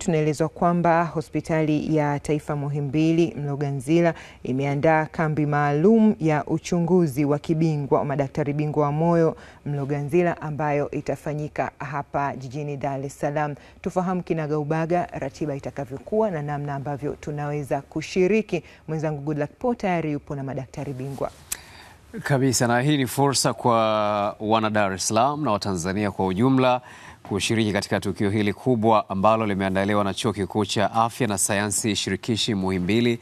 Tunaelezwa kwamba hospitali ya taifa Muhimbili Mloganzila imeandaa kambi maalum ya uchunguzi wa kibingwa wa madaktari bingwa wa moyo Mloganzila ambayo itafanyika hapa jijini Dar es Salaam. Tufahamu kinagaubaga ratiba itakavyokuwa na namna ambavyo tunaweza kushiriki. Mwenzangu Goodluck Po tayari yupo na madaktari bingwa. Kabisa, na hii ni fursa kwa wana Dar es Salaam na Watanzania kwa ujumla kushiriki katika tukio hili kubwa ambalo limeandaliwa na Chuo Kikuu cha Afya na Sayansi Shirikishi Muhimbili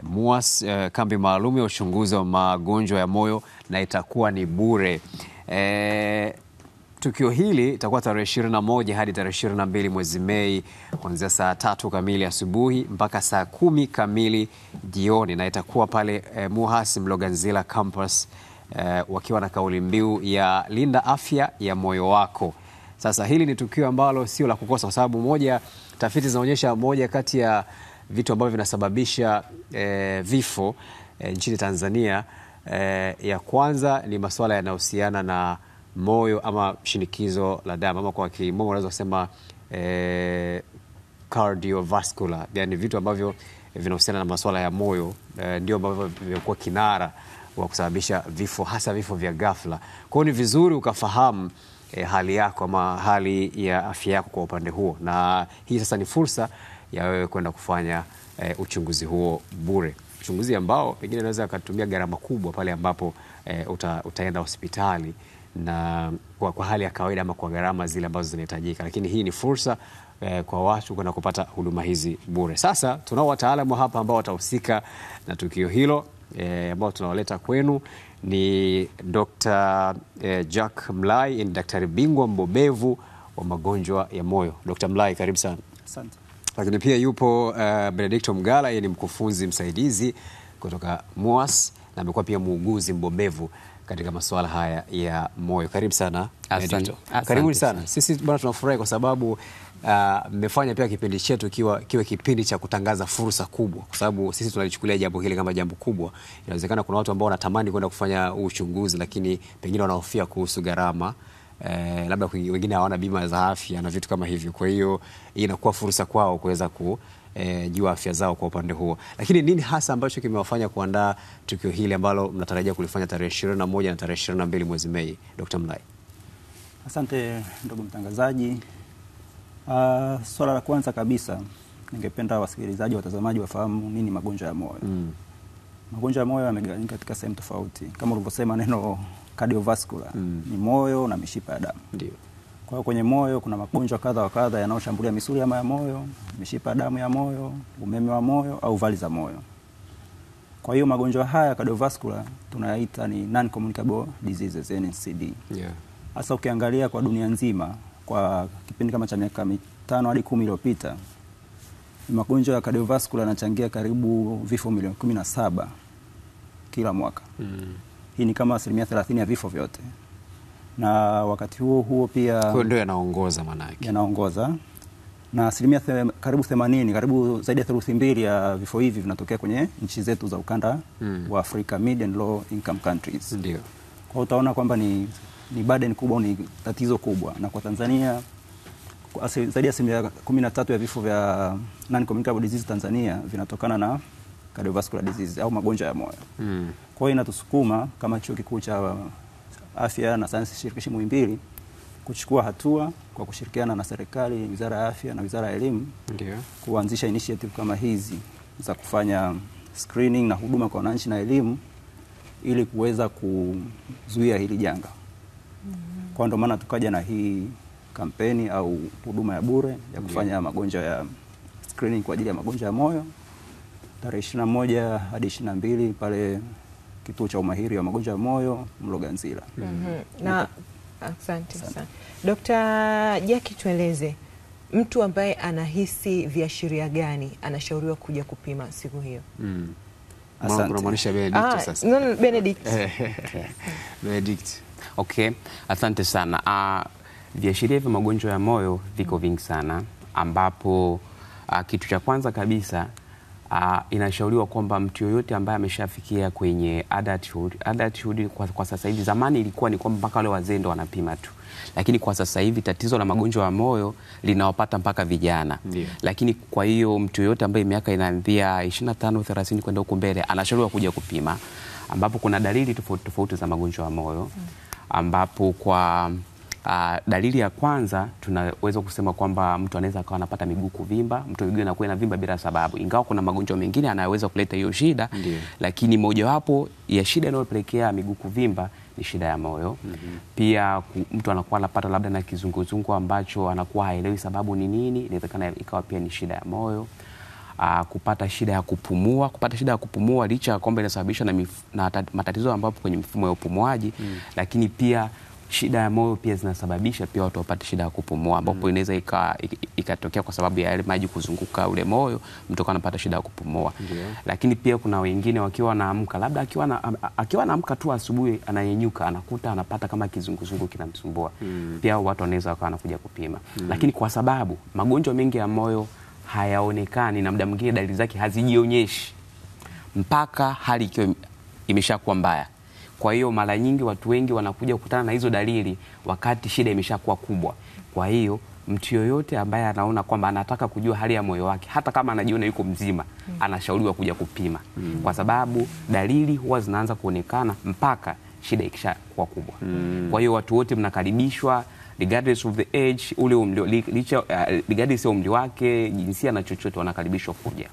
MUHAS, kambi maalum ya uchunguzi wa magonjwa ya moyo, na itakuwa ni bure. Tukio hili itakuwa tarehe 21 hadi tarehe 22 mwezi Mei, kuanzia saa 3 kamili asubuhi mpaka saa 10 kamili jioni, na itakuwa pale MUHAS Mloganzila campus, wakiwa na kauli mbiu ya linda afya ya moyo wako. Sasa hili ni tukio ambalo sio la kukosa, kwa sababu moja, tafiti zinaonyesha moja kati ya vitu ambavyo vinasababisha vifo nchini Tanzania, ya kwanza ni masuala yanayohusiana na moyo ama shinikizo la damu, ama kwa kimombo unaweza kusema cardiovascular, yani vitu ambavyo vinahusiana na masuala ya moyo, ndio ambavyo vimekuwa kinara wa kusababisha vifo, hasa vifo vya ghafla. Kwa hiyo ni vizuri ukafahamu hali yako ama hali ya afya yako kwa upande huo, na hii sasa ni fursa ya wewe kwenda kufanya uchunguzi huo bure, uchunguzi ambao pengine unaweza kutumia gharama kubwa pale ambapo utaenda hospitali na kwa hali ya kawaida ama kwa gharama zile ambazo zinahitajika, lakini hii ni fursa kwa watu kwenda kupata huduma hizi bure. Sasa tunao wataalamu hapa ambao watahusika na tukio hilo, ambao tunawaleta kwenu. Ni Dr. Jack Mlai, ni daktari bingwa mbobevu wa magonjwa ya moyo. Dr. Mlai, karibu sana. Asante. Lakini pia yupo Benedicto Mgala, yeye ni mkufunzi msaidizi kutoka MUHAS na amekuwa pia muuguzi mbobevu katika masuala haya ya moyo. Karibu sana. Asante. Karibuni sana. Sisi bwana tunafurahi kwa sababu mmefanya pia kipindi chetu kiwe kipindi cha kutangaza fursa kubwa, kwa sababu sisi tunalichukulia jambo hili kama jambo kubwa. Inawezekana kuna watu ambao wanatamani kwenda kufanya uchunguzi, lakini pengine wanahofia kuhusu gharama, labda wengine hawana bima za afya na vitu kama hivyo. Kwa hiyo inakuwa fursa kwao kuweza kujua afya zao kwa upande huo. Lakini nini hasa ambacho kimewafanya kuandaa tukio hili ambalo mnatarajia kulifanya tarehe 21 na tarehe 22 mwezi Mei, Dr. Mlai? Asante ndugu mtangazaji. Swala la kwanza kabisa, ningependa wasikilizaji, watazamaji wafahamu nini magonjwa ya moyo. Magonjwa ya moyo yamegawanyika katika sehemu tofauti. Kama ulivyosema neno cardiovascular, ni moyo na mishipa ya damu. Ndio. Kwa hiyo kwenye moyo kuna magonjwa kadha wa kadha yanayoshambulia misuli ya moyo, mishipa ya damu ya moyo, umeme wa moyo au vali za moyo. Kwa hiyo magonjwa haya cardiovascular tunayaita ni non-communicable diseases, NCD. Yeah. Hasa ukiangalia kwa dunia nzima kwa kipindi kama cha miaka 5 hadi 10 iliyopita, magonjwa ya cardiovascular yanachangia karibu vifo milioni 17 kila mwaka. Hii ni kama 30% ya vifo vyote. Na wakati huo pia kwa ndio yanaongoza, maana yake yanaongoza, na karibu 80, karibu zaidi ya theluthi mbili ya vifo hivi vinatokea kwenye nchi zetu za ukanda wa Afrika, mid and low income countries. Ndio. Kwa utaona kwamba ni burden kubwa, ni tatizo kubwa. Na kwa Tanzania zaidi ya 13% ya vifo vya non-communicable disease Tanzania vinatokana na cardiovascular disease au magonjwa ya moyo. Kwa hiyo inatusukuma kama Chuo Kikuu cha Afya na Sayansi Shirikishi Muhimbili kuchukua hatua kwa kushirikiana na serikali, Wizara ya Afya na Wizara ya Elimu, ndio kuanzisha initiative kama hizi za kufanya screening na huduma kwa wananchi na elimu ili kuweza kuzuia hili janga. Kwa ndio maana tukaja na hii kampeni au huduma ya bure ya kufanya magonjwa ya screening kwa ajili ya magonjwa ya moyo tarehe 21 hadi 22 pale Kituo cha Umahiri wa Magonjwa ya Moyo Mloganzila. Na asante sana. Dr. Jackie, tueleze mtu ambaye anahisi viashiria gani anashauriwa kuja kupima siku hiyo? Asante. Unamaanisha Benedicto sasa? No, Benedict. Benedict. Okay, asante sana. Viashiria vya magonjwa ya moyo viko vingi sana, ambapo kitu cha kwanza kabisa inashauriwa kwamba mtu yoyote ambaye ameshafikia kwenye adulthood kwa sasa hivi, zamani ilikuwa ni kwamba mpaka wale wazee ndo wanapima tu, lakini kwa sasa hivi tatizo la magonjwa ya moyo linawapata mpaka vijana. Lakini kwa hiyo mtu yoyote ambaye miaka inaanzia 25, 30 kwenda huko mbele anashauriwa kuja kupima, ambapo kuna dalili tofauti tofauti za magonjwa ya moyo, ambapo kwa dalili ya kwanza tunaweza kusema kwamba mtu anaweza akawa anapata miguu kuvimba, mtu miguu inakuwa inavimba bila sababu, ingawa kuna magonjwa mengine yanayoweza kuleta hiyo shida. Lakini mojawapo ya shida inayopelekea miguu kuvimba ni shida ya moyo. Pia mtu anakuwa anapata labda na kizunguzungu ambacho anakuwa haelewi sababu ni nini, inawezekana ikawa pia ni shida ya moyo. Kupata shida ya kupumua, licha ya kwamba inasababishwa na matatizo ambapo kwenye mfumo wa upumuaji, lakini pia shida ya moyo pia zinasababisha pia watu wapate shida ya kupumua, ambapo inaweza ikatokea kwa sababu ya yale maji kuzunguka ule moyo, mtu anapata shida ya kupumua. Lakini pia kuna wengine wakiwa wanaamka, labda akiwa anaamka tu asubuhi, anayenyuka anakuta anapata kama kizunguzungu kinamsumbua. Pia watu wanaweza wakawa wanakuja kupima. Lakini kwa sababu magonjwa mengi ya moyo hayaonekani na muda mwingine dalili zake hazijionyeshi mpaka hali ikiwa imeshakuwa mbaya. Kwa hiyo mara nyingi watu wengi wanakuja kukutana na hizo dalili wakati shida imeshakuwa kubwa. Kwa hiyo mtu yoyote ambaye anaona kwamba anataka kujua hali ya moyo wake, hata kama anajiona yuko mzima, anashauriwa kuja kupima, kwa sababu dalili huwa zinaanza kuonekana mpaka shida ikishakuwa kubwa. Kwa hiyo watu wote mnakaribishwa, regardless of the age, regardless ya umri wake, jinsia na chochote, wanakaribishwa kuja.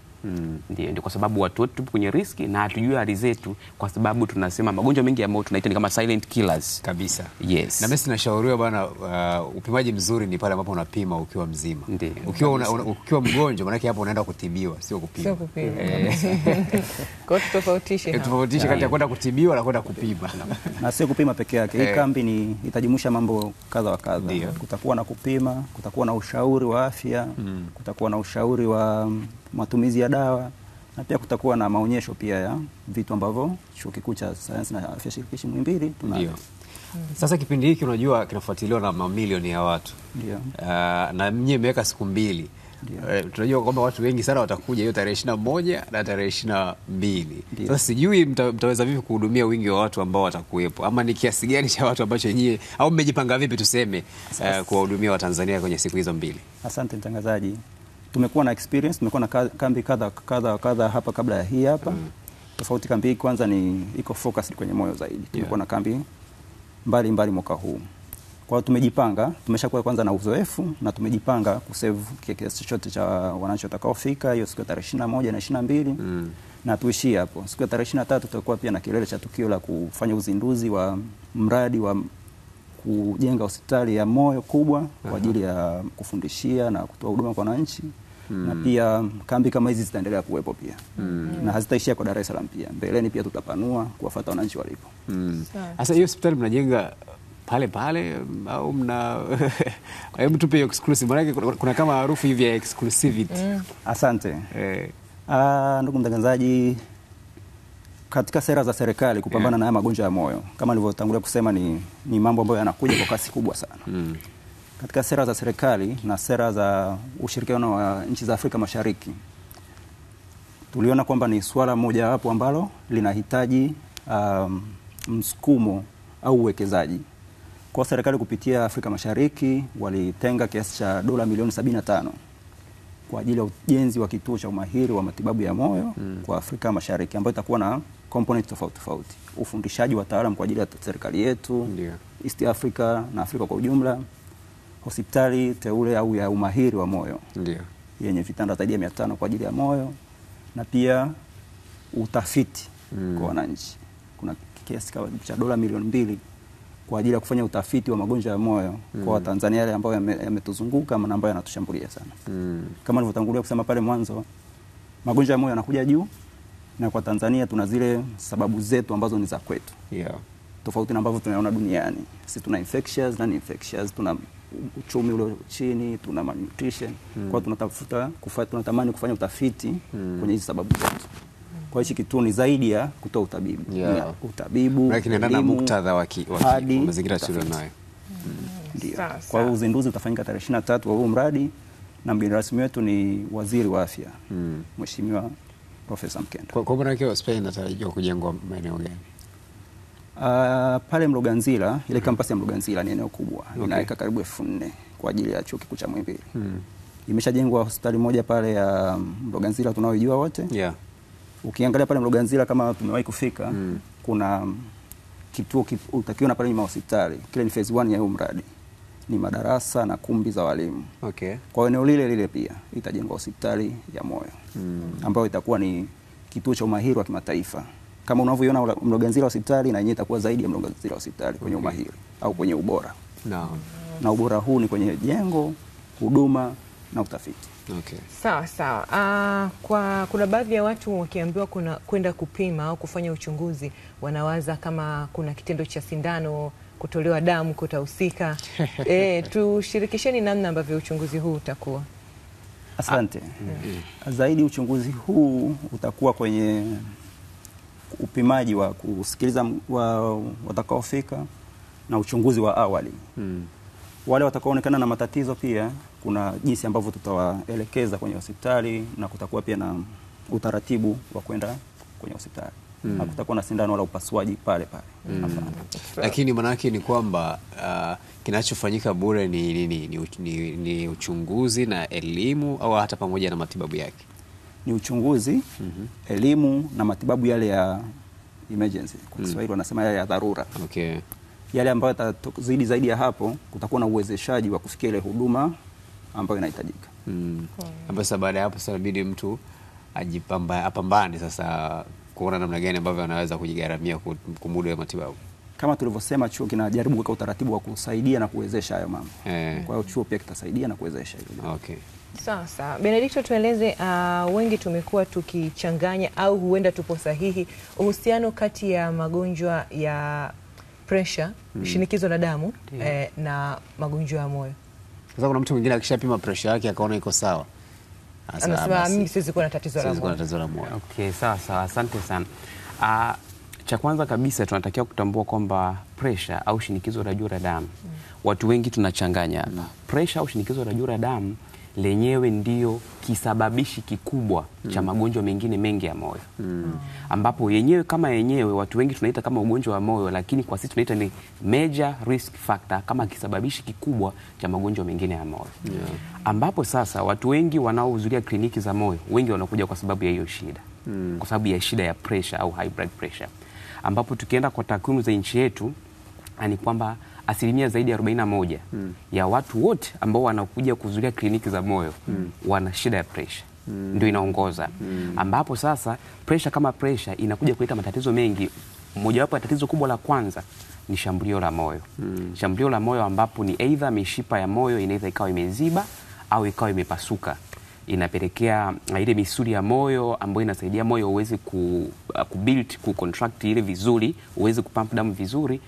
Ndio kwa sababu watu wote tupo kwenye riski na hatujui hali zetu, kwa sababu tunasema magonjwa mengi ya moyo tunaita ni kama silent killers kabisa. Yes. Na mimi tunashauriwa bwana, upimaji mzuri ni pale ambapo unapima ukiwa mzima. Ukiwa mgonjwa, maana yake hapo unaenda kutibiwa, sio kupima. Kwa tofautishe kati ya kwenda kutibiwa na kwenda kupima. Na sio kupima peke yake. Hii kambi itajumuisha mambo kadha wa kadha. Kutakuwa na kupima, kutakuwa na ushauri wa afya, kutakuwa na ushauri wa matumizi ya dawa, na pia kutakuwa na maonyesho pia ya vitu ambavyo Chuo Kikuu cha Sayansi na Afya Shirikishi Muhimbili tunayo. Sasa kipindi hiki unajua kinafuatiliwa na mamilioni ya watu. Na mnyewe mmeweka siku 2. Tunajua kwamba watu wengi sana watakuja hiyo tarehe 21 na tarehe 22. Sasa sijui mtaweza vipi kuhudumia wingi wa watu ambao watakuwepo, ama ni kiasi gani cha watu ambacho nyie au mmejipanga vipi tuseme kuwahudumia Watanzania kwenye siku hizo 2? Asante mtangazaji. Tumekuwa na experience, tumekuwa na kambi kadha hapa kabla ya hii hapa. Tofauti kambi hii kwanza iko focused kwenye moyo zaidi. Tumekuwa na kambi mbali mwaka huu. Kwa hiyo tumejipanga, tumeshakuwa kwanza na uzoefu na tumejipanga kusave kiasi chochote cha wanachotakaofika hiyo siku ya tarehe 21 na 22. Na tuishie hapo. Siku ya tarehe 23 tutakuwa pia na kilele cha tukio la kufanya uzinduzi wa mradi wa kujenga hospitali ya moyo kubwa kwa ajili ya kufundishia na kutoa huduma kwa wananchi. Na pia kambi kama hizi zitaendelea kuwepo pia. Na hazitaishia kwa Dar es Salaam pia. Mbeleni pia tutapanua kuwafuata wananchi walipo. Sasa hiyo hospitali mnajenga pale au mna hebu tupe exclusive, maana kuna kama harufu hivi ya exclusivity. Asante. Ndugu mtangazaji, katika sera za serikali kupambana na magonjwa ya moyo, kama nilivyotangulia kusema, ni mambo ambayo yanakuja kwa kasi kubwa sana. Katika sera za serikali na sera za ushirikiano wa nchi za Afrika Mashariki, tuliona kwamba ni swala moja wapo ambalo linahitaji msukumo au uwekezaji. Kwa serikali kupitia Afrika Mashariki walitenga kiasi cha dola milioni 75 kwa ajili ya ujenzi wa kituo cha umahiri wa matibabu ya moyo kwa Afrika Mashariki, ambayo itakuwa na component tofauti. Ufundishaji wa wataalamu kwa ajili ya serikali yetu, East Africa na Afrika kwa ujumla, hospitali teule au ya umahiri wa moyo yenye vitanda zaidi ya 500 kwa ajili ya moyo, na pia utafiti kwa wananchi. Kuna kiasi cha dola milioni 2 kwa ajili ya kufanya utafiti wa magonjwa ya moyo kwa Watanzania yale ambayo yametuzunguka na ambayo yanatushambulia sana. Kama nilivyotangulia kusema pale mwanzo, magonjwa ya moyo yanakuja juu, na kwa Tanzania tuna zile sababu zetu ambazo ni za kwetu. Tofauti na ambavyo tunaona duniani. Sisi tuna infectious, non-infectious, tuna uchumi ule chini, tuna malnutrition. Kwa tunatamani kufanya utafiti kwenye hizo sababu zetu. Kwa hiyo kituo ni zaidi ya kutoa utabibu. Utabibu, lakini ndani ya muktadha wa mazingira tulionayo. Ndio. Kwa hiyo uzinduzi utafanyika tarehe 23 wa huu mradi, na mgeni rasmi wetu ni Waziri wa Afya, Mheshimiwa Profesa Mkenda. Kwa maana yake hospitali inatarajiwa kujengwa maeneo gani? Pale Mloganzila, ile kampasi ya Mloganzila ni eneo kubwa. Inaweka karibu 4,000 kwa ajili ya chuo kikuu cha Muhimbili. Imeshajengwa hospitali moja pale ya Mloganzila tunaoijua wote. Yeah. Ukiangalia pale Mloganzila kama tumewahi kufika, kuna kituo utakiona pale nyuma hospitali. Kile ni phase 1 ya huu mradi. Ni madarasa na kumbi za walimu. Okay. Kwa eneo lile pia itajengwa hospitali ya moyo. Ambayo itakuwa ni kituo cha umahiri wa kimataifa. Kama unavyoiona Mloganzila hospitali, na yenyewe itakuwa zaidi ya Mloganzila hospitali kwenye umahiri au kwenye ubora. Na ubora huu ni kwenye jengo, huduma na utafiti. Okay. Sawa. Kuna baadhi ya watu wakiambiwa kwenda kupima au kufanya uchunguzi wanawaza kama kuna kitendo cha sindano, kutolewa damu kutahusika. Tushirikisheni namna ambavyo uchunguzi huu utakuwa. Asante. Zaidi uchunguzi huu utakuwa kwenye upimaji wa kusikiliza watakaofika na uchunguzi wa awali. Wale watakaoonekana na matatizo pia kuna jinsi ambavyo tutawaelekeza kwenye hospitali, na kutakuwa pia na utaratibu wa kwenda kwenye hospitali. Na kutakuwa na sindano wala upasuaji pale. Lakini manake ni kwamba kinachofanyika bure ni uchunguzi na elimu, au hata pamoja na matibabu yake? Ni uchunguzi, elimu na matibabu yale ya emergency. Kwa Kiswahili wanasema yale ya dharura. Okay. Yale ambayo zaidi ya hapo, kutakuwa na uwezeshaji wa kufikia ile huduma ambayo inahitajika. Ambapo sasa baada ya hapo sasa inabidi mtu apambane sasa kuona namna gani ambavyo anaweza kujigharamia kumudu ya matibabu. Kama tulivyosema, chuo kinajaribu kuweka utaratibu wa kusaidia na kuwezesha hayo mambo. Kwa hiyo chuo pia kitasaidia na kuwezesha hilo. Okay. Sawa. Benedicto, tueleze, wengi tumekuwa tukichanganya au huenda tupo sahihi, uhusiano kati ya magonjwa ya pressure, shinikizo la damu na magonjwa ya moyo. Sasa kuna mtu mwingine akishapima pressure yake akaona iko sawa, anasema mimi siwezi kuwa na tatizo la moyo. Okay, sawa. Asante sana. Cha kwanza kabisa tunatakiwa kutambua kwamba pressure au shinikizo la juu la damu, watu wengi tunachanganya hapa. Pressure au shinikizo la juu la damu lenyewe ndio kisababishi kikubwa cha magonjwa mengine mengi ya moyo. Ambapo yenyewe watu wengi tunaita kama ugonjwa wa moyo, lakini kwa sisi tunaita ni major risk factor, kama kisababishi kikubwa cha magonjwa mengine ya moyo. Ambapo sasa watu wengi wanaohudhuria kliniki za moyo, wengi wanakuja kwa sababu ya hiyo shida. Kwa sababu ya shida ya pressure au high blood pressure. Ambapo tukienda kwa takwimu za nchi yetu ni kwamba asilimia zaidi ya 41 ya watu wote ambao wanakuja kuhudhuria kliniki za moyo wana shida ya pressure. Ndio inaongoza. Ambapo sasa pressure kama pressure inakuja kuleta matatizo mengi. Mojawapo ya tatizo kubwa la kwanza ni shambulio la moyo. Shambulio la moyo ambapo ni either mishipa ya moyo inaweza ikawa imeziba au ikawa imepasuka. Inapelekea ile misuli ya moyo ambayo inasaidia moyo uweze kucontract ile vizuri, uweze kupump damu vizuri,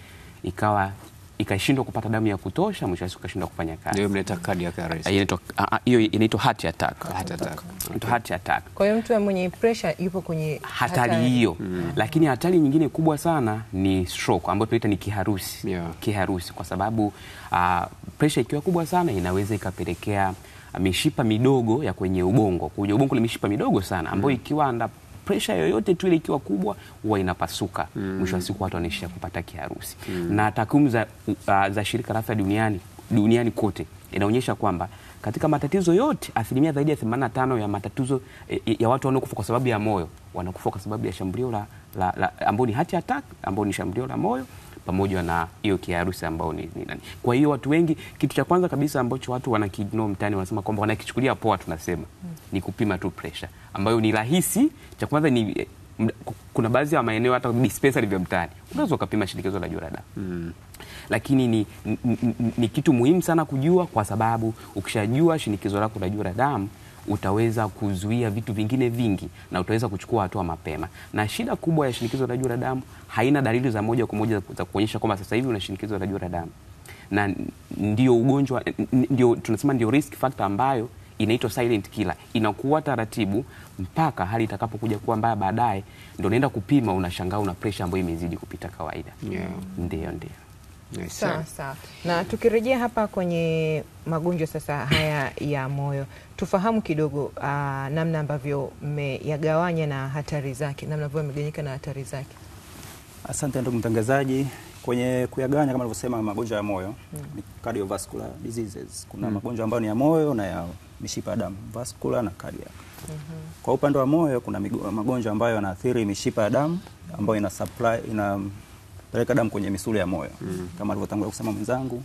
ikashindwa kupata damu ya kutosha, mwisho wa siku ikashindwa kufanya kazi. Ndio mnaita cardiac arrest. Hiyo inaitwa heart attack. Heart attack. Kwa hiyo mtu mwenye pressure yupo kwenye hatari hiyo. Lakini hatari nyingine kubwa sana ni stroke, ambayo tunaita ni kiharusi. Kiharusi kwa sababu pressure ikiwa kubwa sana inaweza ikapelekea mishipa midogo ya kwenye ubongo. Kwenye ubongo ni mishipa midogo sana ambayo ikiwa under pressure yoyote tu ile ikiwa kubwa huwa inapasuka. Mwisho wa siku watu wanaishia kupata kiharusi. Na takwimu za shirika la afya duniani kote inaonyesha kwamba katika matatizo yote asilimia zaidi ya 85 ya matatizo ya watu wanaokufa kwa sababu ya moyo wanakufa kwa sababu ya shambulio ambao ni heart attack, ambao ni shambulio la moyo pamoja na hiyo kiharusi ambao ni nani. Kwa hiyo watu wengi, kitu cha kwanza kabisa ambacho watu wanakiignore mtaani, wanasema kwamba wanakichukulia poa, tunasema ni kupima tu pressure, ambayo ni rahisi. Cha kwanza ni kuna baadhi ya maeneo hata dispensary vya mtaani unaweza kupima shinikizo la juu la damu. Lakini ni kitu muhimu sana kujua, kwa sababu ukishajua shinikizo lako la juu la damu utaweza kuzuia vitu vingine vingi na utaweza kuchukua hatua mapema. Na shida kubwa ya shinikizo la juu la damu haina dalili za moja kwa moja za kuonyesha kwamba sasa hivi una shinikizo la juu la damu. Na ndio ugonjwa, ndio tunasema ndio risk factor ambayo inaitwa silent killer. Inakuwa taratibu mpaka hali itakapokuja kuwa mbaya baadaye, ndio unaenda kupima, unashangaa una pressure ambayo imezidi kupita kawaida. Ndio. Yes, Sawa sawa. Na tukirejea hapa kwenye magonjwa sasa haya ya moyo, tufahamu kidogo namna ambavyo mmeyagawanya na hatari zake, namna ambavyo yamegawanyika na hatari zake. Asante ndugu mtangazaji. Kwenye kuyagawanya kama nilivyosema, magonjwa ya moyo ni cardiovascular diseases. Kuna magonjwa ambayo ni ya moyo na ya mishipa ya damu, vascular na cardiac. Kwa upande wa moyo kuna magonjwa ambayo yanaathiri mishipa ya damu ambayo inapeleka damu kwenye misuli ya moyo. Kama alivyotangulia kusema mwenzangu,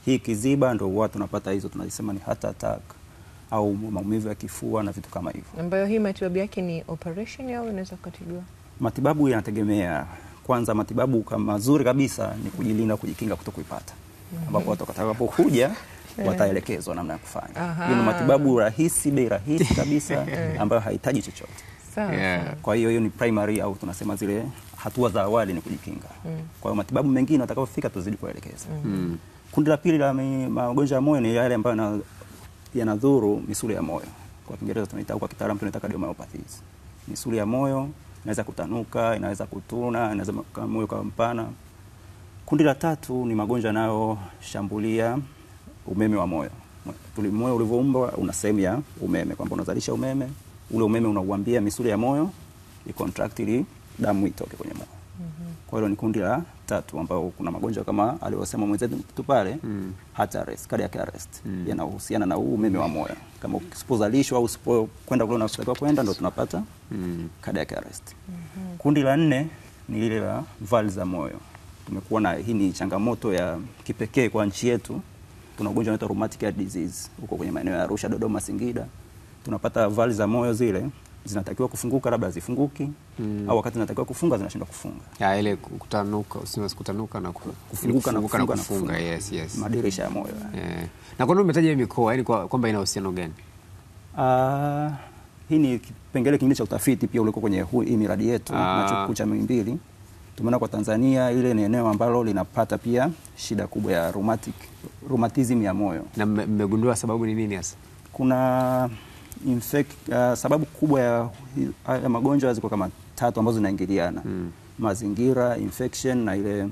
hii kiziba ndio huwa tunapata hizo tunasema ni heart attack au maumivu ya kifua na vitu kama hivyo. Ambayo hii matibabu yake ni operation au inaweza kutibiwa? Matibabu yanategemea. Kwanza matibabu kama mazuri kabisa ni kujilinda, kujikinga kutokuipata. Ambapo watu watakapokuja wataelekezwa namna ya kufanya. Hiyo ni matibabu rahisi, bei rahisi kabisa ambayo haihitaji chochote. Sawa. Kwa hiyo ni primary au tunasema zile hatua za awali ni kujikinga. Kwa hiyo matibabu mengine watakapofika tuzidi kuelekeza. Kundi la pili la magonjwa ya moyo ni yale ambayo yanadhuru misuli ya moyo. Kwa Kiingereza tunaita, kwa kitaalamu tunaita cardiomyopathies. Misuli ya moyo inaweza kutanuka, inaweza kutuna, inaweza kama moyo kama mpana. Kundi la tatu ni magonjwa yanayoshambulia umeme wa moyo. Moyo ulivyoumbwa una sehemu ya umeme, kwamba unazalisha umeme, ule umeme unauambia misuli ya moyo icontract ili damu itoke kwenye moyo. Kwa hiyo ni kundi la tatu ambao kuna magonjwa kama aliyosema mwenzetu pale, heart arrest, cardiac arrest, yanahusiana na umeme wa moyo. Kama usipozalishwa au usipokwenda kule unakotakiwa kwenda ndio tunapata cardiac arrest. Kundi la 4 ni ile la valves za moyo. Tumekuwa na hii ni changamoto ya kipekee kwa nchi yetu. Tuna ugonjwa unaitwa rheumatic heart disease huko kwenye maeneo ya Arusha, Dodoma, Singida. Tunapata valves za moyo zile zinatakiwa kufunguka, labda zifunguki au wakati zinatakiwa kufunga zinashindwa kufunga. Ile kutanuka, kutanuka na kufunguka na kufunga. Yes. Madirisha ya moyo. Na kwa nini umetaja mikoa? Yaani kwamba ina uhusiano gani? Hii ni kipengele kingine cha utafiti pia uliko kwenye hii miradi yetu na chuo kikuu cha Muhimbili. Tumeona kwa Tanzania ile ni eneo ambalo linapata pia shida kubwa ya rheumatism ya moyo. Na mmegundua sababu ni nini hasa? Kuna sababu kubwa ya magonjwa ziko kama 3 ambazo zinaingiliana. Mazingira, infection na ile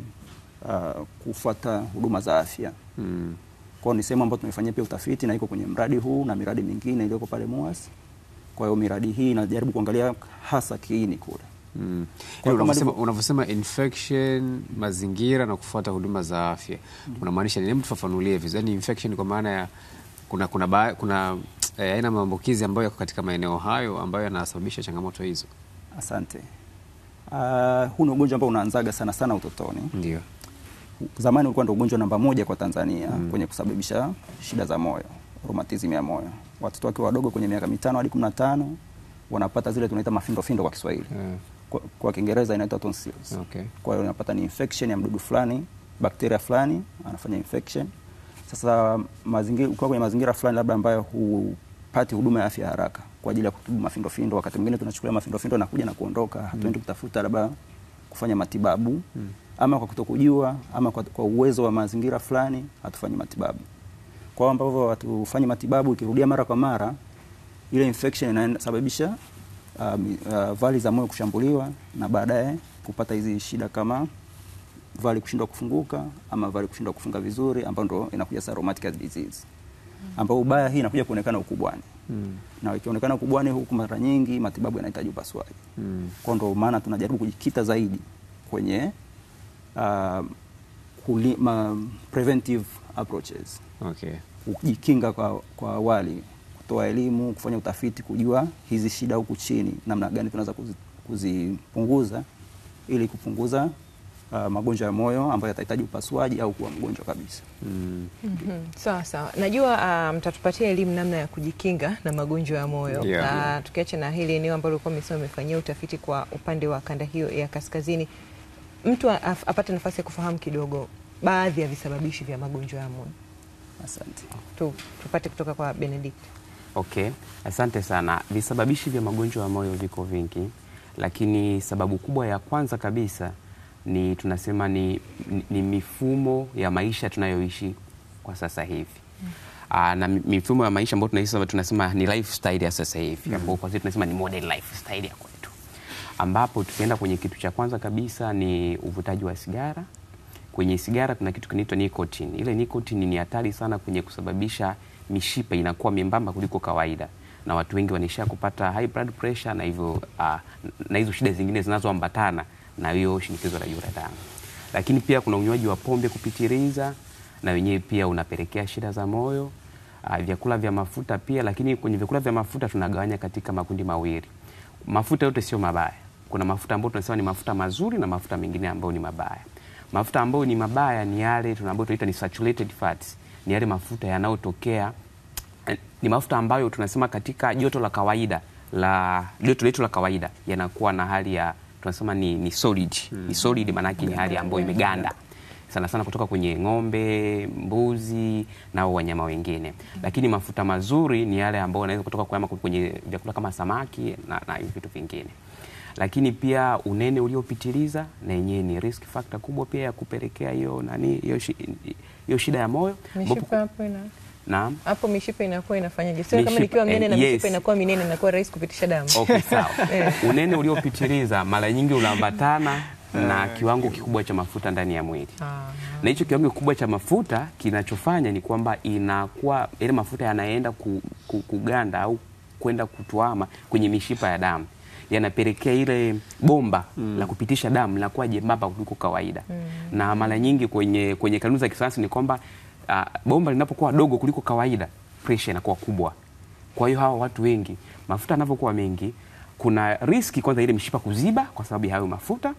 kufuata huduma za afya. Kwa hiyo ni sehemu ambayo tumefanyia pia utafiti na iko kwenye mradi huu na miradi mingine iliyoko pale MUHAS. Kwa hiyo miradi hii inajaribu kuangalia hasa kiini kule. Unavyosema infection, mazingira na kufuata huduma za afya, unamaanisha nini? Hebu tufafanulie vizuri. Yaani infection kwa maana ya kuna aina maambukizi ambayo yako katika maeneo hayo ambayo yanasababisha changamoto hizo. Asante. Huu ni ugonjwa ambao unaanzaga sana utotoni. Ndio. Zamani ulikuwa ndio ugonjwa namba 1 kwa Tanzania kwenye kusababisha shida za moyo, rheumatism ya moyo. Watoto wakiwa wadogo kwenye miaka 5 hadi 15 wanapata zile tunaita mafindo kwa Kiswahili. Kwa Kiingereza inaitwa tonsils. Kwa hiyo unapata ni infection ya mdudu fulani, bakteria fulani anafanya infection. Sasa ukiwa kwenye mazingira fulani labda ambayo hupati huduma ya afya haraka kwa ajili ya kutibu mafindo, wakati mwingine tunachukulia mafindo na kuja na kuondoka, hatuendi kutafuta labda kufanya matibabu ama kwa kutokujua ama kwa uwezo wa mazingira fulani hatufanyi matibabu. Kwa ambavyo hatufanyi matibabu, ikirudia mara kwa mara ile infection inasababisha vali za moyo kushambuliwa na baadaye kupata hizi shida kama vali kushindwa kufunguka ama vali kushindwa kufunga vizuri, ambapo ndo inakuja rheumatic heart disease. Ambapo ubaya hii inakuja kuonekana ukubwani. Na ikionekana ukubwani huku mara nyingi matibabu yanahitaji upasuaji. Kwa ndo maana tunajaribu kujikita zaidi kwenye preventive approaches. Kujikinga kwa awali, kutoa elimu, kufanya utafiti, kujua hizi shida huku chini namna gani tunaweza kuzipunguza ili kupunguza magonjwa ya moyo ambayo yatahitaji upasuaji au kuwa mgonjwa kabisa. Sawa. Najua mtatupatia elimu namna ya kujikinga na magonjwa ya moyo. Tukiacha na hili eneo ambalo ulikuwa umesema umefanyia utafiti kwa upande wa kanda hiyo ya kaskazini, mtu apate nafasi ya kufahamu kidogo baadhi ya visababishi vya magonjwa ya moyo. Asante. Tupate kutoka kwa Benedict. Asante sana. Visababishi vya magonjwa ya moyo viko vingi, lakini sababu kubwa ya kwanza kabisa ni tunasema ni mifumo ya maisha tunayoishi kwa sasa hivi. Na mifumo ya maisha ambayo tunasema ni lifestyle ya sasa hivi, ambapo kwa sisi tunasema ni modern lifestyle ya kwetu. Ambapo tukienda kwenye kitu cha kwanza kabisa ni uvutaji wa sigara. Kwenye sigara kuna kitu kinaitwa nicotine. Ile nicotine ni hatari sana kwenye kusababisha mishipa inakuwa membamba kuliko kawaida, na watu wengi wanaishia kupata high blood pressure na hivyo na hizo shida zingine zinazoambatana na hiyo shinikizo la juu la damu. Lakini pia kuna unywaji wa pombe kupitiliza, na wenyewe pia unapelekea shida za moyo. Vyakula vya mafuta pia, lakini kwenye vyakula vya mafuta tunagawanya katika makundi mawili. Mafuta yote sio mabaya. Kuna mafuta ambayo tunasema ni mafuta mazuri na mafuta mengine ambayo ni mabaya. Mafuta ambayo ni mabaya ni yale tunaita ni saturated fats. Ni yale mafuta yanayotokea, ni mafuta ambayo tunasema katika joto la kawaida, joto letu la kawaida yanakuwa na hali ya tunasema ni solid. Ni solid maana yake ni hali ambayo imeganda. Sana sana kutoka kwenye ng'ombe, mbuzi na wanyama wengine. Lakini mafuta mazuri ni yale ambayo yanaweza kutoka kwenye vyakula kama samaki na vitu vingine. Lakini pia unene uliopitiliza na yenyewe ni risk factor kubwa pia ya kupelekea hiyo shida ya moyo. Mishipa hapo Naam. Hapo mishipa inakuwa inafanyaje? Sio kama nikiwa mnene na mishipa inakuwa minene inakuwa rahisi kupitisha damu. Okay, sawa. Unene uliopitiliza mara nyingi unaambatana na kiwango kikubwa cha mafuta ndani ya mwili. Na hicho kiwango kikubwa cha mafuta kinachofanya ni kwamba inakuwa ile mafuta yanaenda kuganda au kwenda kutuama kwenye mishipa ya damu. Yanapelekea ile bomba la kupitisha damu linakuwa jembamba kuliko kawaida. Na mara nyingi kwenye kanuni za kisayansi ni kwamba bomba linapokuwa dogo kuliko kawaida, pressure inakuwa kubwa. Kwa hiyo hawa watu wengi, mafuta yanapokuwa mengi, kuna riski kwanza ile mishipa kuziba kwa sababu ya hayo mafuta.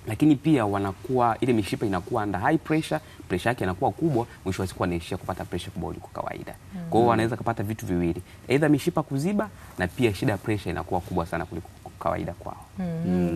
Lakini pia wanakuwa ile mishipa inakuwa under high pressure yake inakuwa kubwa, mwisho wa siku anaishia kupata pressure kubwa kuliko kawaida. Kwa hiyo wanaweza kupata vitu viwili, aidha mishipa kuziba na pia shida pressure inakuwa kubwa sana kuliko kawaida kwao.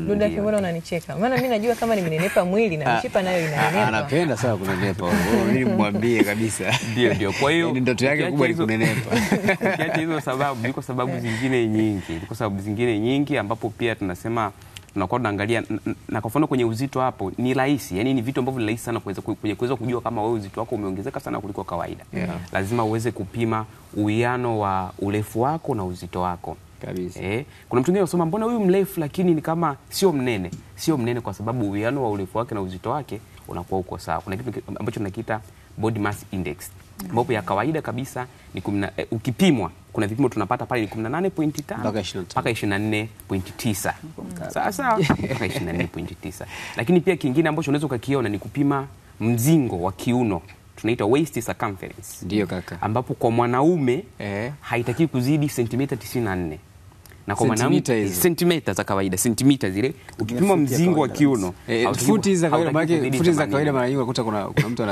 Duda Kimbona unanicheka. Maana mimi najua kama nimenenepa mwili na mishipa nayo inanenepa. Anapenda sana kunenepa. Mimi mwambie kabisa. Ndio. Kwa hiyo ndoto yake kubwa ni kunenepa. Kiacha hizo sababu, iko sababu zingine nyingi. Iko sababu zingine nyingi ambapo pia tunasema tunakuwa tunaangalia na kwa mfano kwenye uzito hapo ni rahisi. Yaani ni vitu ambavyo ni rahisi sana kuweza kujua kama wewe uzito wako umeongezeka sana kuliko kawaida. Lazima uweze kupima uwiano wa urefu wako na uzito wako. Kabisa. Kuna mtu mwingine anasema mbona huyu mrefu lakini ni kama sio mnene. Sio mnene kwa sababu uwiano wa urefu wake na uzito wake unakuwa uko sawa. Kuna kitu ambacho tunakiita body mass index. Ambapo ya kawaida kabisa ni ukipimwa kuna vipimo tunapata pale ni 18.5 mpaka 24.9. Sasa mpaka 24.9. Lakini pia kingine ambacho unaweza ukakiona ni kupima mzingo wa kiuno. Tunaita waist circumference. Ndio kaka. Ambapo kwa mwanaume haitaki kuzidi sentimita 94. Na kwa mwanamke sentimita za kawaida, sentimita zile ukipima mzingo wa kiuno, futi za kawaida mara nyingi unakuta kuna mtu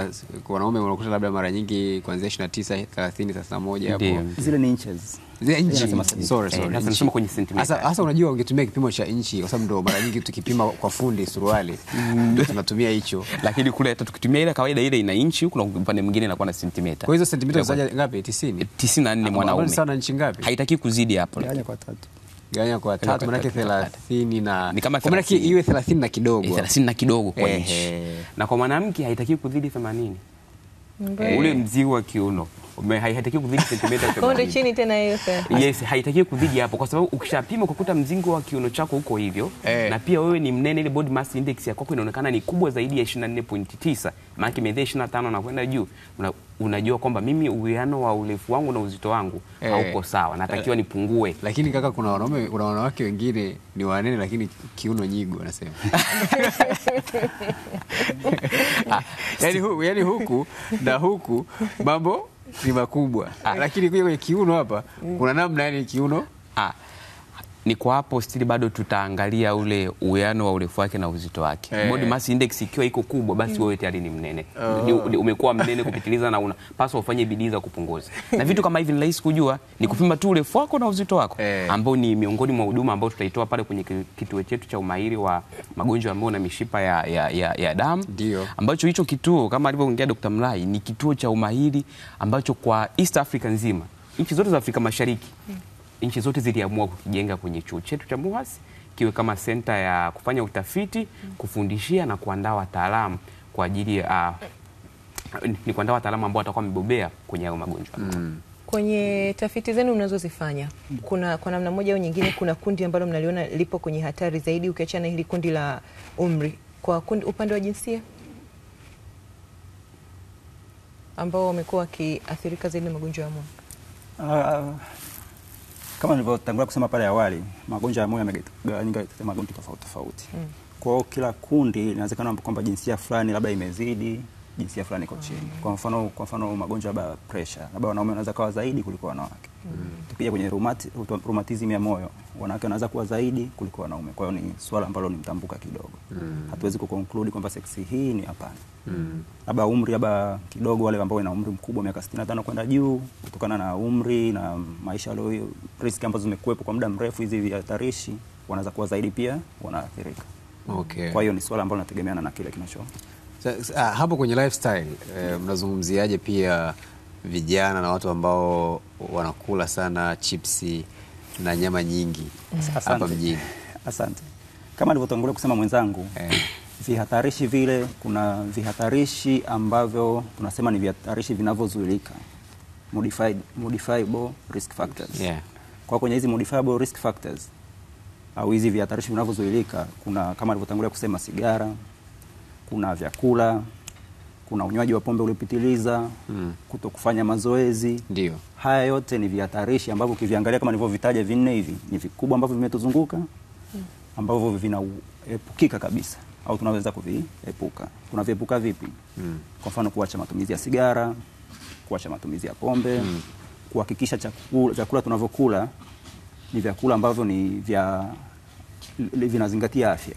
wanaume unakuta labda mara nyingi kuanzia 29, 30, 31 hapo. Zile ni inches. Sorry. Nasema kwenye sentimita. Sasa unajua ungetumia kipimo cha inchi kwa sababu ndo mara nyingi tukipima kwa fundi suruali ndio tunatumia hicho. Lakini kule hata tukitumia ile kawaida ile ina inchi, kuna upande mwingine inakuwa na sentimita. Kwa hizo sentimita zaje ngapi? 90. 94 mwanaume. Sana inchi ngapi? Haitaki kuzidi hapo. Gawanya kwa 3 maana yake 30 na ni kama maana yake iwe 30 na kidogo. 30 na kidogo kwa inchi. Na kwa mwanamke haitaki kuzidi 80. Ule mzigo wa kiuno haitaki kuzidi sentimita 80. Konde chini tena hiyo sasa. Yes, haitaki kuzidi hapo kwa sababu ukishapima ukuta mzingo wa kiuno chako huko hivyo na pia wewe ni mnene, ile body mass index yako inaonekana ni kubwa zaidi ya 24.9, maana yake imezidi 25 na kwenda juu. Unajua kwamba mimi uwiano wa urefu wangu na uzito wangu hauko sawa, natakiwa nipungue. Lakini kaka, kuna wanawake wengine ni wanene lakini kiuno nyigo wanasema. Yaani huku na huku mambo ni makubwa. Lakini kwenye kiuno hapa kuna namna, yani kiuno ni kwa hapo stili bado tutaangalia ule uwiano wa urefu wake na uzito wake. Body mass index ikiwa iko kubwa basi wewe tayari ni mnene. Umekuwa mnene kupitiliza na unapaswa ufanye bidii za kupunguza. Na vitu kama hivi ni rahisi kujua, ni kupima tu urefu wako na uzito wako ambao ni miongoni mwa huduma ambao tutaitoa pale kwenye kituo chetu cha umahiri wa magonjwa ya moyo na mishipa ya damu. Ndio. Ambacho hicho kituo kama alivyoongea Dr. Mlai ni kituo cha umahiri ambacho kwa East Africa nzima, nchi zote za Afrika Mashariki, nchi zote ziliamua kukijenga kwenye chuo chetu cha MUHAS kiwe kama senta ya kufanya utafiti, kufundishia na kuandaa wataalamu kwa ajili ni kuandaa wataalamu ambao watakuwa wamebobea kwenye hayo magonjwa. Kwenye tafiti zenu mnazozifanya, kwa namna moja au nyingine kuna kundi ambalo mnaliona lipo kwenye hatari zaidi ukiachana hili kundi la umri, kwa upande wa jinsia? ambao wamekuwa wakiathirika zaidi na magonjwa ya moyo? Kama nilivyotangulia kusema pale awali, magonjwa ya moyo yamegawanyika katika magonjwa tofauti tofauti. Kwa hiyo kila kundi inawezekana kwamba jinsia fulani labda imezidi, jinsia fulani iko chini. Kwa mfano magonjwa ya pressure, labda wanaume wanaweza kuwa zaidi kuliko wanawake. Tukija kwenye rheumatism ya moyo, wanawake wanaweza kuwa zaidi kuliko wanaume. Kwa hiyo ni swala ambalo ni mtambuka kidogo. Hatuwezi kuconclude kwamba seksi hii ni hapana. Labda umri labda kidogo, wale ambao wana umri mkubwa miaka 65 kwenda juu, kutokana na umri na maisha leo, risk ambazo zimekuwepo kwa muda mrefu, hizi vihatarishi wanaweza kuwa zaidi pia wanaathirika. Okay. Kwa hiyo ni swala ambalo linategemeana na kile kinacho. Hapo kwenye lifestyle mnazungumziaje pia vijana na watu ambao wanakula sana chipsi na nyama nyingi hapa mjini? Asante. Kama nilivyotangulia kusema mwenzangu, vihatarishi vile, kuna vihatarishi ambavyo tunasema ni vihatarishi vinavyozuilika, modifiable risk factors. Kwa kwenye hizi modifiable risk factors au hizi vihatarishi vinavyozuilika, kuna kama nilivyotangulia kusema sigara, kuna vyakula, kuna unywaji wa pombe uliopitiliza, kutokufanya mazoezi. Ndio. Haya yote ni vihatarishi ambavyo ukiviangalia kama nilivyovitaja vinne hivi, ni vikubwa ambavyo vimetuzunguka, ambavyo vinaepukika kabisa au tunaweza kuviepuka. Tunaviepuka vipi? Kwa mfano kuacha matumizi ya sigara, kuacha matumizi ya pombe, kuhakikisha vyakula tunavyokula ni vyakula ambavyo ni vinazingatia afya.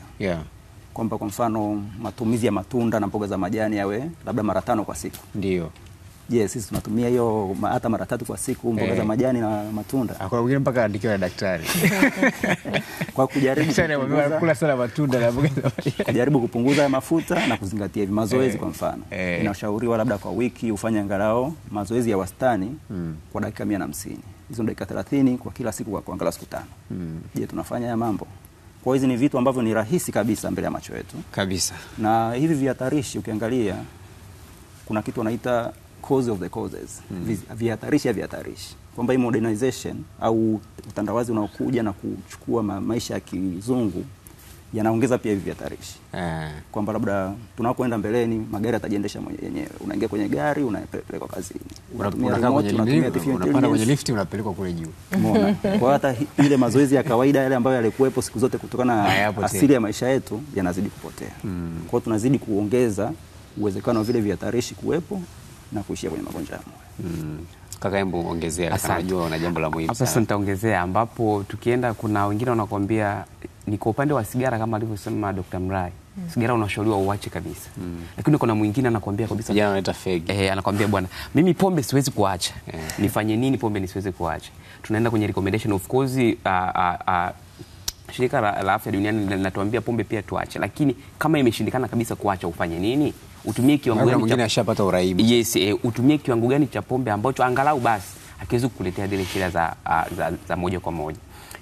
Kwamba kwa mfano matumizi ya matunda na mboga za majani yawe labda mara 5 kwa siku. Ndio. Sisi tunatumia hiyo hata mara 3 kwa siku, mboga za majani na matunda. Kwa wengine mpaka andikiwa na daktari. Kwa kujaribu kula sana matunda na mboga za majani. Kujaribu kupunguza mafuta na kuzingatia mazoezi kwa mfano. Inashauriwa labda kwa wiki ufanye angalau mazoezi ya wastani kwa dakika 150. Hizo dakika 30 kwa kila siku kwa angalau siku 5. Tunafanya haya mambo? Kwa hizi ni vitu ambavyo ni rahisi kabisa mbele ya macho yetu. Kabisa. Na hivi vihatarishi ukiangalia kuna kitu wanaita cause of the causes. Vihatarishi ya vihatarishi. Kwamba hii modernization au utandawazi unaokuja na kuchukua maisha ya kizungu yanaongeza pia hivi vihatarishi. Kwamba labda tunapoenda mbeleni magari yatajiendesha yenyewe. Unaingia kwenye gari unapelekwa kazini. Unapanda kwenye lift unapelekwa kule juu. Umeona? Kwa hata ile mazoezi ya kawaida yale ambayo yalikuwepo siku zote kutokana na asili ya maisha yetu yanazidi kupotea. Kwa hiyo tunazidi kuongeza uwezekano wa vile vihatarishi kuwepo na kuishia kwenye magonjwa ya moyo. Kaka, hebu ongezea, kama unajua una jambo la muhimu sana. Sasa nitaongezea, ambapo tukienda kuna wengine wanakuambia ni kwa upande wa sigara kama alivyosema Dr. Mrai. Sigara unashauriwa uache kabisa. Lakini kuna mwingine anakuambia kabisa jana anaita fake. Anakuambia bwana, mimi pombe siwezi kuacha. Nifanye nini pombe nisiweze kuacha? Tunaenda kwenye recommendation, of course shirika la afya duniani linatuambia pombe pia tuache. Lakini kama imeshindikana kabisa kuacha, ufanye nini? Utumie kiwango gani? Mwingine ashapata uraibu. Utumie kiwango gani cha pombe ambacho angalau basi hakiwezi kukuletea zile shida za moja kwa moja.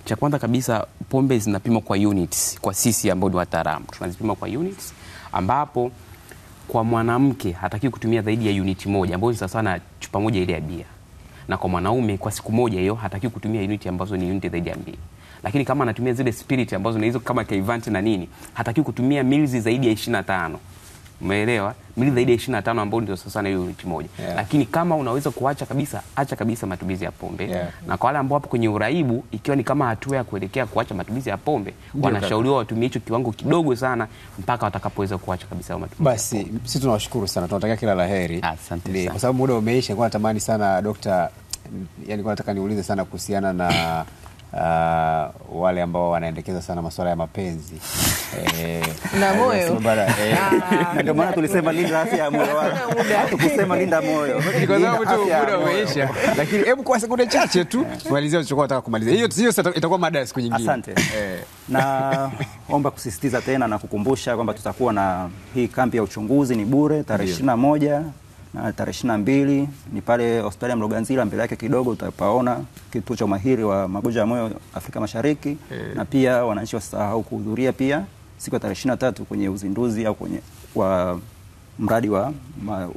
Cha kwanza kabisa, pombe zinapimwa kwa units. Kwa sisi ambao ni wataalamu tunazipima kwa units, ambapo kwa mwanamke hatakiwi kutumia zaidi ya unit moja, ambayo ni sawa na chupa moja ile ya bia. Na kwa mwanaume kwa siku moja hiyo hatakiwi kutumia unit ambazo ni unit zaidi ya 2. Lakini kama anatumia zile spirit ambazo ni hizo kama Kaivanti na nini, hatakiwi kutumia mils zaidi ya 25. Umeelewa? Mili zaidi ya 25 ambao ndio sasa na hiyo unit moja. Lakini kama unaweza kuacha kabisa, acha kabisa matumizi ya pombe. Na kwa wale ambao hapo kwenye uraibu, ikiwa ni kama hatua ya kuelekea kuacha matumizi ya pombe, wanashauriwa watumie hicho kiwango kidogo sana mpaka watakapoweza kuacha kabisa matumizi. Basi sisi tunawashukuru sana, tunatakia kila laheri. Asante sana. Kwa sababu muda umeisha, nilikuwa natamani sana Dr. nilikuwa nataka niulize sana kuhusiana na wale ambao wanaendekeza sana masuala ya mapenzi na moyo. Ndio maana tulisema linda afya ya moyo wako. Tukusema linda moyo. Ni kwa sababu tu muda umeisha. Lakini hebu kwa sekunde chache tu malizia ulichokuwa unataka kumalizia. Hiyo itakuwa mada ya siku nyingine. Asante. Na omba kusisitiza tena na kukumbusha kwamba tutakuwa na hii kambi ya uchunguzi, ni bure tarehe 21 na tarehe 22 ni pale hospitali ya Mloganzila, mbele yake kidogo utapaona kituo cha umahiri wa magonjwa ya moyo Afrika Mashariki. Na pia wananchi wasisahau kuhudhuria pia siku ya tarehe 23 kwenye uzinduzi au kwenye mradi wa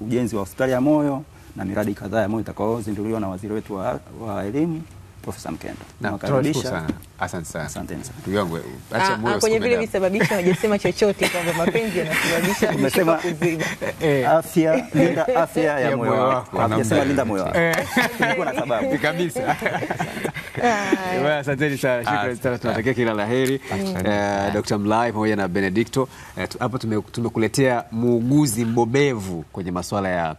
ujenzi wa hospitali ya moyo na miradi kadhaa ya moyo itakayozinduliwa na waziri wetu wa elimu Profesa Mkendo. Tunashukuru sana. Asante sana. Asante sana. Ndugu yangu, acha moyo kwenye vile visababisho hajasema chochote kwamba mapenzi yanasababisha Umesema kuziba. afya, linda afya ya moyo wako. Hajasema linda moyo wako. Kulikuwa na sababu. Kabisa. Asanteni sana. Shukrani sana. Tunatakia kila laheri. Dr. Mlai pamoja na Benedicto. Hapa tumekuletea muuguzi mbobevu kwenye masuala ya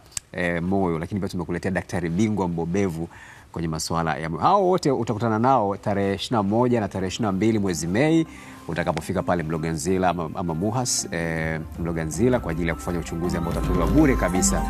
moyo, lakini pia tumekuletea daktari bingwa mbobevu kwenye masuala ya moyo. Hao wote utakutana nao tarehe 21 na tarehe 22 mwezi Mei utakapofika pale Mloganzila ama Muhas Mloganzila kwa ajili ya kufanya uchunguzi ambao utatolewa bure kabisa.